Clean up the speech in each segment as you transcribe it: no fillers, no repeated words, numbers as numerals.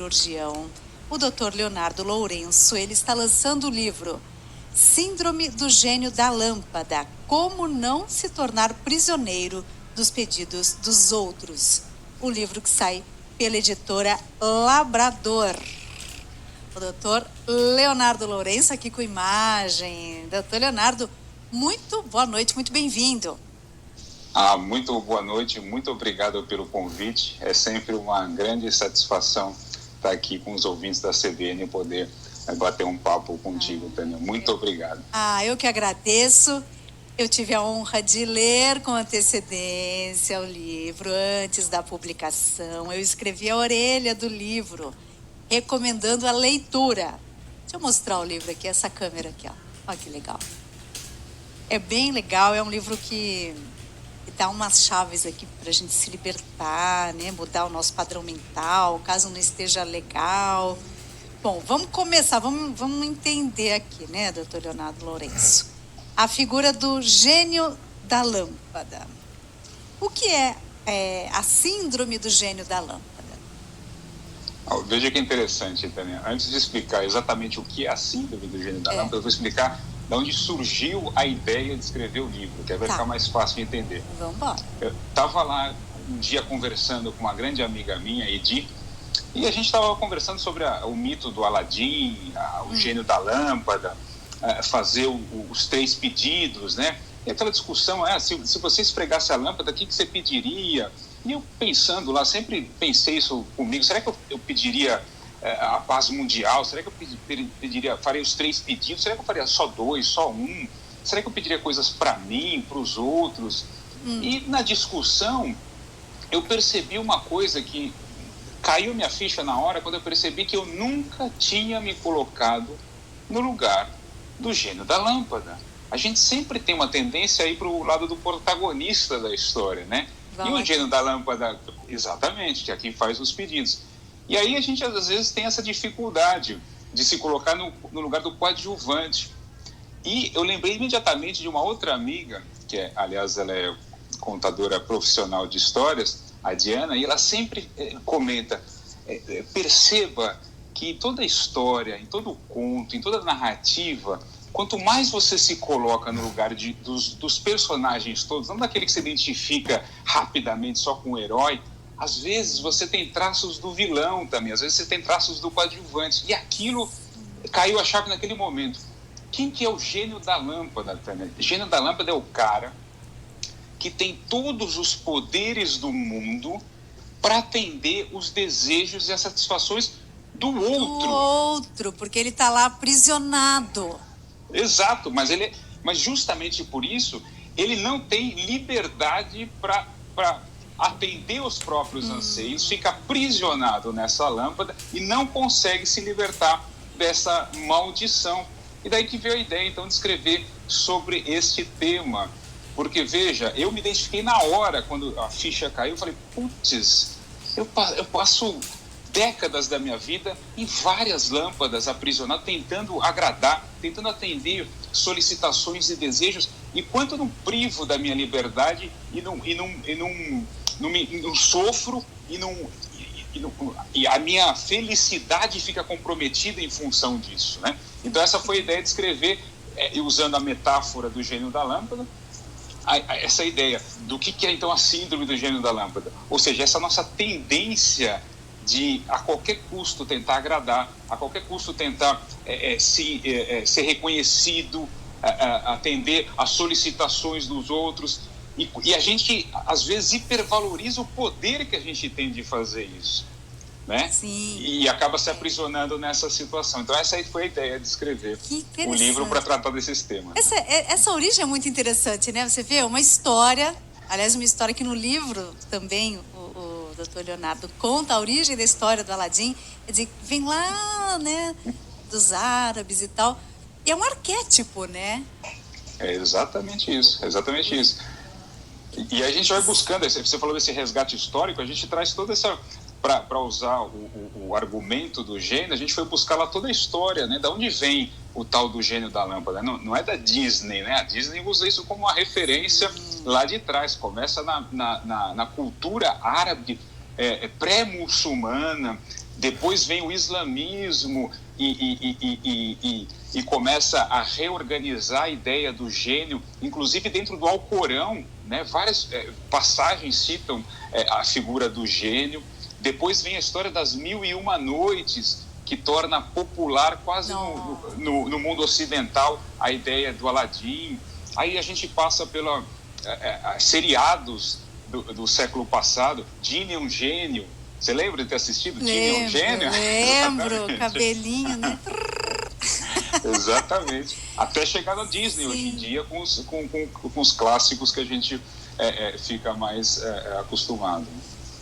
neurocirurgião, o Dr. Leonardo Lourenço. Ele está lançando o livro Síndrome do Gênio da Lâmpada, como não se tornar prisioneiro dos pedidos dos outros. O livro que sai pela editora Labrador. O doutor Leonardo Lourenço aqui com imagem. Doutor Leonardo, muito boa noite, muito bem-vindo. Muito boa noite, muito obrigado pelo convite. É sempre uma grande satisfação estar aqui com os ouvintes da CBN e poder bater um papo contigo, Tânia. Muito obrigado. Eu que agradeço. Eu tive a honra de ler com antecedência o livro antes da publicação. Eu escrevi a orelha do livro, recomendando a leitura. Deixa eu mostrar o livro aqui, essa câmera aqui, ó. Olha que legal. É bem legal, é um livro que dá umas chaves aqui para a gente se libertar, né? Mudar o nosso padrão mental, caso não esteja legal. Bom, vamos começar, vamos entender aqui, né, doutor Leonardo Lourenço? A figura do gênio da lâmpada. O que é a síndrome do gênio da lâmpada? Veja que interessante, Tânia. Antes de explicar exatamente o que é a síndrome do gênio da lâmpada, eu vou explicar de onde surgiu a ideia de escrever o livro, que vai ficar mais fácil de entender. Vamos embora. Eu estava lá um dia conversando com uma grande amiga minha, Edi, e a gente estava conversando sobre o mito do Aladim, o gênio da lâmpada, fazer os 3 pedidos, né? E aquela discussão, se você esfregasse a lâmpada, o que você pediria? E eu pensando lá, sempre pensei isso comigo, será que eu pediria a paz mundial? Será que eu faria os 3 pedidos? Será que eu faria só 2, só 1? Será que eu pediria coisas para mim, para os outros? E na discussão, eu percebi uma coisa que caiu minha ficha na hora, quando eu percebi que eu nunca tinha me colocado no lugar do gênio da lâmpada. A gente sempre tem uma tendência a ir para o lado do protagonista da história, né? E o gênio da lâmpada, exatamente, que é quem faz os pedidos. E aí a gente, às vezes, tem essa dificuldade de se colocar no lugar do coadjuvante. E eu lembrei imediatamente de uma outra amiga, que aliás, ela é contadora profissional de histórias, a Diana, e ela sempre comenta, perceba que em toda história, em todo conto, em toda narrativa, quanto mais você se coloca no lugar dos personagens todos, não daquele que se identifica rapidamente só com o herói, às vezes você tem traços do vilão também, às vezes você tem traços do coadjuvante, e aquilo caiu a chave naquele momento. Quem que é o gênio da lâmpada, Tânia? O gênio da lâmpada é o cara que tem todos os poderes do mundo para atender os desejos e as satisfações do outro. Do outro, porque ele está lá aprisionado. Exato, mas justamente por isso ele não tem liberdade para atender os próprios anseios, fica aprisionado nessa lâmpada e não consegue se libertar dessa maldição. E daí que veio a ideia, então, de escrever sobre este tema. Porque, veja, eu me identifiquei na hora, quando a ficha caiu, eu falei, putz, eu passo décadas da minha vida em várias lâmpadas aprisionado, tentando agradar, tentando atender solicitações e desejos, e quanto eu não privo da minha liberdade e não sofro e a minha felicidade fica comprometida em função disso, né? Então essa foi a ideia de escrever, usando a metáfora do gênio da lâmpada, essa ideia do que é então a síndrome do gênio da lâmpada, ou seja, essa nossa tendência de a qualquer custo tentar agradar, a qualquer custo tentar ser reconhecido, atender às solicitações dos outros, e a gente às vezes hipervaloriza o poder que a gente tem de fazer isso, né? Sim. E acaba se aprisionando nessa situação. Então essa aí foi a ideia de escrever o livro para tratar desses temas. Essa origem é muito interessante, né? Você vê uma história, aliás, uma história que no livro também o Dr. Leonardo conta a origem da história do Aladim, quer dizer, vem lá, né, dos árabes e tal, e é um arquétipo, né? É exatamente isso. E a gente vai buscando, você falou desse resgate histórico, a gente traz toda essa, para usar o argumento do gênio, a gente foi buscar lá toda a história, né? Da onde vem o tal do gênio da lâmpada? Não é da Disney, né? A Disney usa isso como uma referência lá de trás, começa na cultura árabe pré-muçulmana, depois vem o islamismo e começa a reorganizar a ideia do gênio, inclusive dentro do Alcorão, né? Várias passagens citam a figura do gênio. Depois vem a história das 1001 Noites, que torna popular quase no mundo ocidental a ideia do Aladim. Aí a gente passa pela seriados do século passado. Dini é um gênio. Você lembra de ter assistido? Dini é um gênio? Lembro, cabelinho, né? Exatamente. Até chegar na Disney. Sim. Hoje em dia com os clássicos que a gente fica mais acostumado.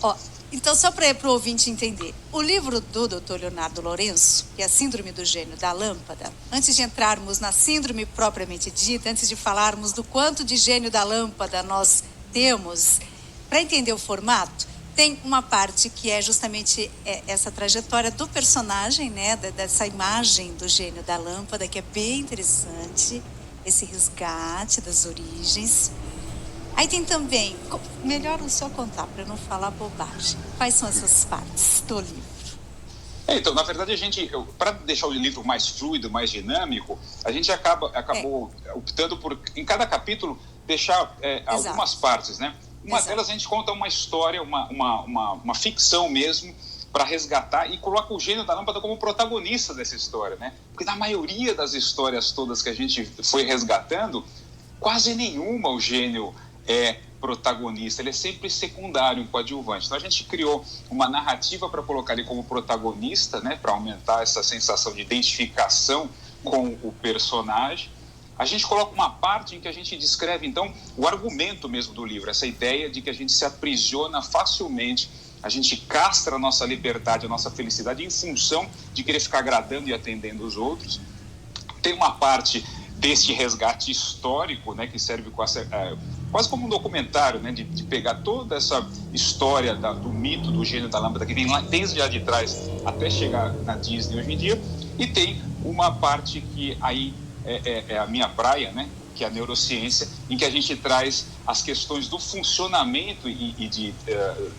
Ó, então, só para o ouvinte entender, o livro do Dr. Leonardo Lourenço, que é a Síndrome do Gênio da Lâmpada, antes de entrarmos na síndrome propriamente dita, antes de falarmos do quanto de gênio da lâmpada nós temos, para entender o formato, tem uma parte que é justamente essa trajetória do personagem, né, dessa imagem do gênio da lâmpada, que é bem interessante, esse resgate das origens. Aí tem também, melhor o senhor contar para não falar bobagem, quais são essas partes do livro? Então, na verdade, a gente, para deixar o livro mais fluido, mais dinâmico, a gente acabou optando por, em cada capítulo, deixar algumas partes, né? Uma delas a gente conta uma história, uma ficção mesmo, para resgatar e coloca o gênio da lâmpada como protagonista dessa história, né? Porque na maioria das histórias todas que a gente foi resgatando, quase nenhuma o gênio é protagonista, ele é sempre secundário, um coadjuvante. Então a gente criou uma narrativa para colocar ele como protagonista, né, para aumentar essa sensação de identificação com o personagem. A gente coloca uma parte em que a gente descreve, então, o argumento mesmo do livro, essa ideia de que a gente se aprisiona facilmente, a gente castra a nossa liberdade, a nossa felicidade em função de querer ficar agradando e atendendo os outros. Tem uma parte desse resgate histórico, né, que serve quase como um documentário, né, de pegar toda essa história do mito do gênio da lâmpada, que vem lá, desde lá de trás até chegar na Disney hoje em dia. E tem uma parte que aí é a minha praia, né, que é a neurociência, em que a gente traz as questões do funcionamento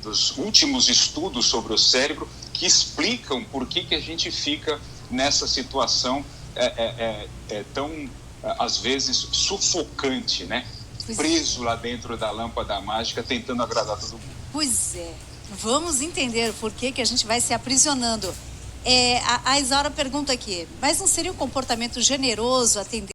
dos últimos estudos sobre o cérebro, que explicam por que a gente fica nessa situação tão, às vezes, sufocante, né? Preso lá dentro da lâmpada mágica, tentando agradar todo mundo. Pois é. Vamos entender por que a gente vai se aprisionando. A Isaura pergunta aqui, mas não seria um comportamento generoso atender